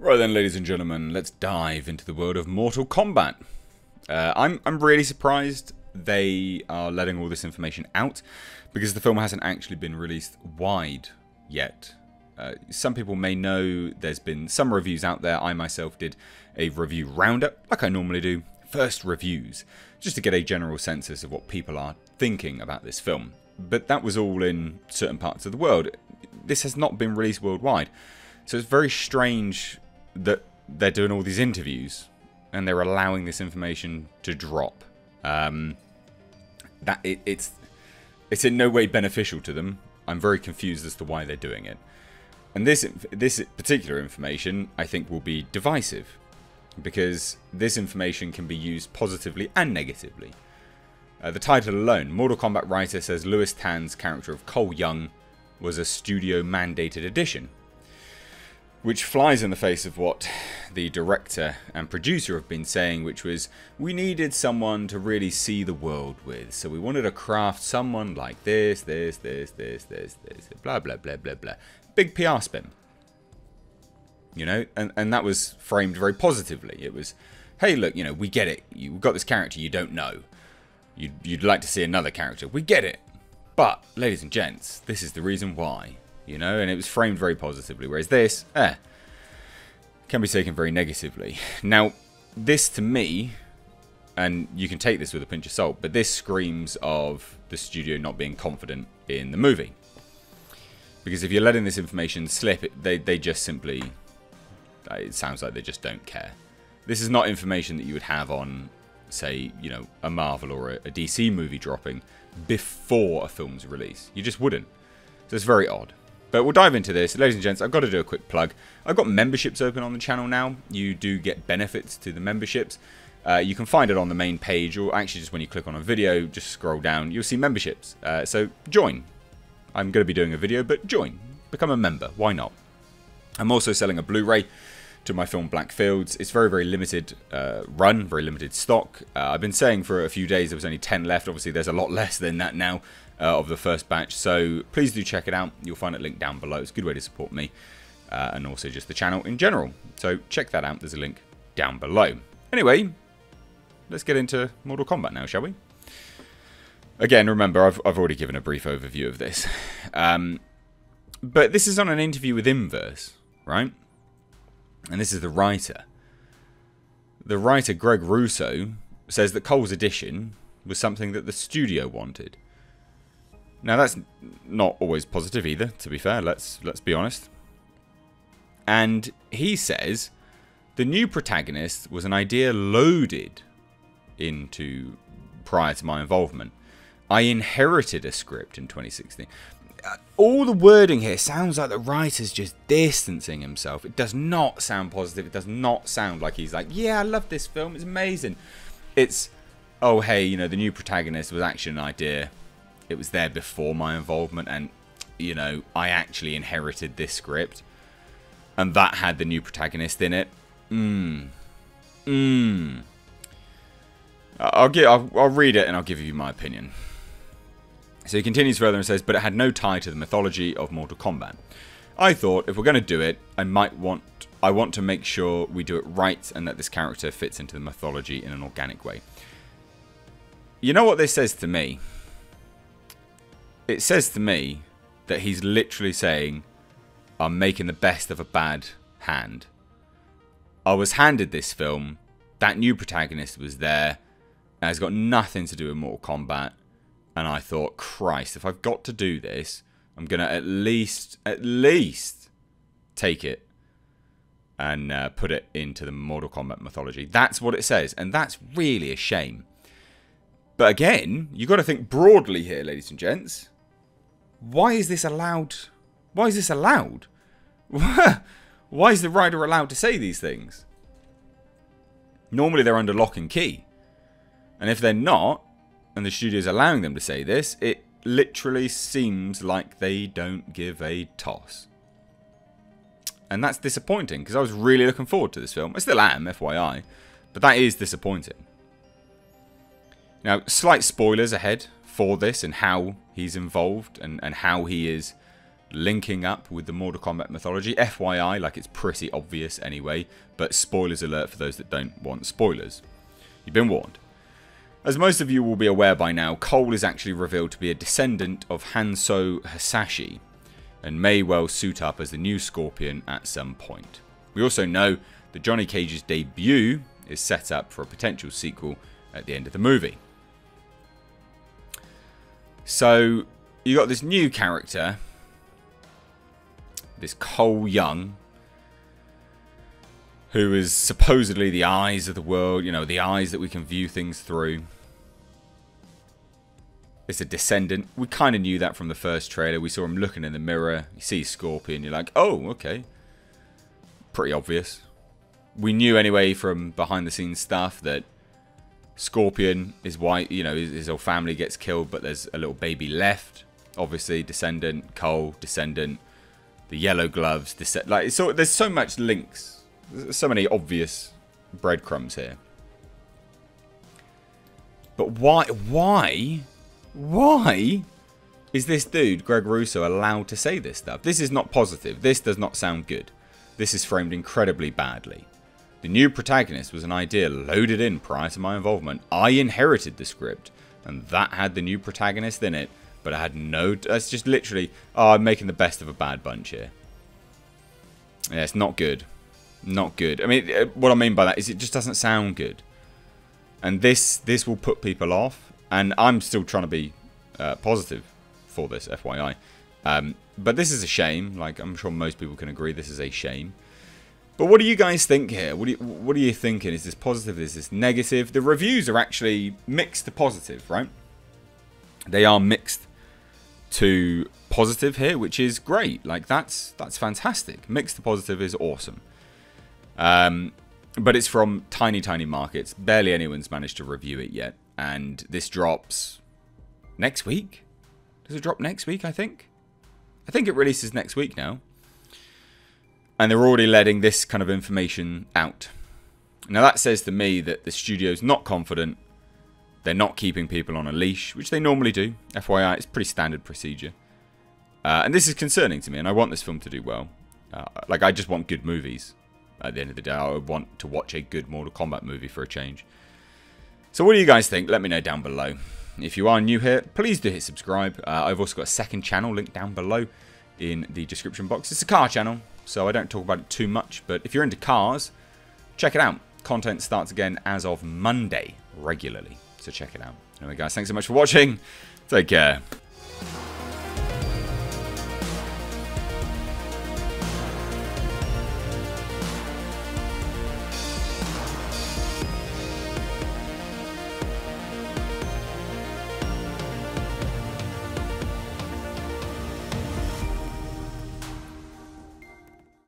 Right then, ladies and gentlemen, let's dive into the world of Mortal Kombat. I'm really surprised they are letting all this information out, because the film hasn't actually been released wide yet. Some people may know there's been some reviews out there. I myself did a review roundup, like I normally do, first reviews, just to get a general census of what people are thinking about this film. But that was all in certain parts of the world. This has not been released worldwide. So it's very strange that they're doing all these interviews and they're allowing this information to drop. It's in no way beneficial to them. I'm very confused as to why they're doing it. And this particular information, I think, will be divisive, because this information can be used positively and negatively. The title alone, Mortal Kombat writer says Lewis Tan's character of Cole Young was a studio-mandated addition, which flies in the face of what the director and producer have been saying, which was, we needed someone to really see the world with, so we wanted to craft someone like this, blah, blah, blah, blah, blah. Big PR spin. You know, and that was framed very positively. It was, hey, look, you know, we get it. You've got this character you don't know. You'd like to see another character. We get it. But, ladies and gents, this is the reason why. You know, and it was framed very positively. Whereas this, can be taken very negatively. Now, this to me, and you can take this with a pinch of salt, but this screams of the studio not being confident in the movie. Because if you're letting this information slip, they just simply, it sounds like they just don't care. This is not information that you would have on, say, you know, a Marvel or a DC movie dropping before a film's release. You just wouldn't. So it's very odd. But we'll dive into this. Ladies and gents, I've got to do a quick plug. I've got memberships open on the channel now. You do get benefits to the memberships. You can find it on the main page, or actually just when you click on a video, just scroll down, you'll see memberships. So join. I'm going to be doing a video, but join. Become a member. Why not? I'm also selling a Blu-ray to my film Black Fields. It's very, very limited run, very limited stock. I've been saying for a few days there was only 10 left. Obviously, there's a lot less than that now. Of the first batch, so please do check it out. You'll find it linked down below. It's a good way to support me, and also just the channel in general. So check that out. There's a link down below. Anyway, let's get into Mortal Kombat now, shall we? Again, remember, I've already given a brief overview of this, but this is on an interview with Inverse, right? And this is the writer. The writer, Greg Russo, says that Cole's addition was something that the studio wanted. Now, that's not always positive either, to be fair, let's be honest. And he says the new protagonist was an idea loaded into prior to my involvement. I inherited a script in 2016. All the wording here sounds like the writer's just distancing himself. It does not sound positive. It does not sound like he's like, yeah, I love this film, it's amazing. It's, oh, hey, you know, the new protagonist was actually an idea. It was there before my involvement, and, you know, I actually inherited this script, and that had the new protagonist in it. I'll read it and I'll give you my opinion. So he continues further and says, but it had no tie to the mythology of Mortal Kombat. I thought if we're going to do it, I want to make sure we do it right and that this character fits into the mythology in an organic way. You know what this says to me? It says to me that he's literally saying, I'm making the best of a bad hand. I was handed this film, that new protagonist was there, and it's got nothing to do with Mortal Kombat, and I thought, Christ, if I've got to do this, I'm going to at least take it and put it into the Mortal Kombat mythology. That's what it says, and that's really a shame. But again, you've got to think broadly here, ladies and gents. Why is this allowed? Why is this allowed? Why is the writer allowed to say these things? Normally they're under lock and key. And if they're not, and the studio's allowing them to say this, it literally seems like they don't give a toss. And that's disappointing, because I was really looking forward to this film. I still am, FYI. But that is disappointing. Now, slight spoilers ahead for this and how he's involved and how he is linking up with the Mortal Kombat mythology. FYI, like it's pretty obvious anyway, but spoilers alert for those that don't want spoilers. You've been warned. As most of you will be aware by now, Cole is actually revealed to be a descendant of Hanzo Hasashi, and may well suit up as the new Scorpion at some point. We also know that Johnny Cage's debut is set up for a potential sequel at the end of the movie. So, you got this new character, this Cole Young, who is supposedly the eyes of the world, you know, the eyes that we can view things through. It's a descendant. We kind of knew that from the first trailer. We saw him looking in the mirror. You see Scorpion. You're like, oh, okay. Pretty obvious. We knew anyway from behind the scenes stuff that Scorpion is white. You know, his whole family gets killed, but there's a little baby left. Obviously, descendant. Cole, descendant. The yellow gloves. Like, so there's so much links. There's so many obvious breadcrumbs here. But why is this dude, Greg Russo, allowed to say this stuff? This is not positive. This does not sound good. This is framed incredibly badly. The new protagonist was an idea loaded in prior to my involvement. I inherited the script, and that had the new protagonist in it, but I had no... That's just literally... Oh, I'm making the best of a bad bunch here. Yeah, it's not good. Not good. I mean, what I mean by that is it just doesn't sound good. And this will put people off. And I'm still trying to be positive for this, FYI. But this is a shame. Like, I'm sure most people can agree this is a shame. But what do you guys think here? What are you thinking? Is this positive? Is this negative? The reviews are actually mixed to positive, right? They are mixed to positive here, which is great. Like, that's fantastic. Mixed to positive is awesome. But it's from tiny, tiny markets. Barely anyone's managed to review it yet. And this drops next week. Does it drop next week, I think? I think it releases next week now. And they're already letting this kind of information out. Now that says to me that the studio's not confident. They're not keeping people on a leash, which they normally do. FYI, it's pretty standard procedure. And this is concerning to me, and I want this film to do well. Like, I just want good movies. At the end of the day, I would want to watch a good Mortal Kombat movie for a change. So what do you guys think? Let me know down below. If you are new here, please do hit subscribe. I've also got a second channel linked down below in the description box. It's a car channel, so I don't talk about it too much. But if you're into cars, check it out. Content starts again as of Monday regularly, so check it out. Anyway, guys, thanks so much for watching. Take care.